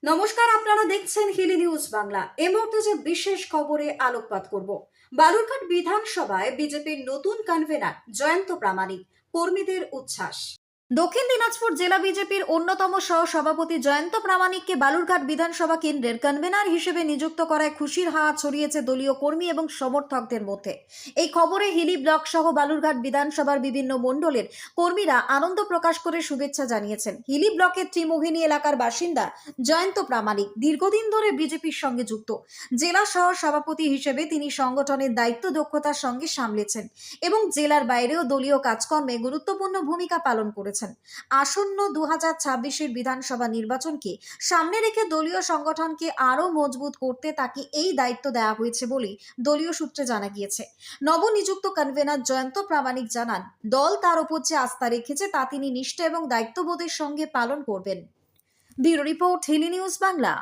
নমস্কার, আপনারা দেখছেন হিলি নিউজ বাংলা। এই মুহূর্তে যে বিশেষ খবরে আলোকপাত করব, বালুরঘাট বিধানসভায় বিজেপির নতুন কনভেনার জয়ন্ত প্রামাণিক, কর্মীদের উচ্ছ্বাস। দক্ষিণ দিনাজপুর জেলা বিজেপির অন্যতম সহ সভাপতি জয়ন্ত প্রামাণিককে বালুরঘাট বিধানসভা কেন্দ্রের কনভেনার হিসেবে নিযুক্ত করায় খুশির হাওয়া ছড়িয়েছে দলীয় কর্মী এবং সমর্থকদের মধ্যে। এই খবরে হিলি ব্লক সহ বালুরঘাট বিধানসভার বিভিন্ন মণ্ডলের কর্মীরা আনন্দ প্রকাশ করে শুভেচ্ছা জানিয়েছেন। হিলি ব্লকের ত্রিমোহিনী এলাকার বাসিন্দা জয়ন্ত প্রামাণিক দীর্ঘদিন ধরে বিজেপির সঙ্গে যুক্ত। জেলা সহ সভাপতি হিসেবে তিনি সংগঠনের দায়িত্ব দক্ষতার সঙ্গে সামলেছেন এবং জেলার বাইরেও দলীয় কাজকর্মে গুরুত্বপূর্ণ ভূমিকা পালন করেছেন। আসন্ন 2026-এর বিধানসভা নির্বাচনকে সামনে রেখে দলীয় সংগঠনকে আরও মজবুত করতে তাকে এই দায়িত্ব দেওয়া হয়েছে বলে দলীয় সূত্রে জানা গিয়েছে। নবনিযুক্ত কনভেনার জয়ন্ত প্রামাণিক জানান, দল তার উপর যে আস্থা রেখেছে তা তিনি নিষ্ঠা এবং দায়িত্ববোধের সঙ্গে পালন করবেন। Bureau report, Hili news Bangla.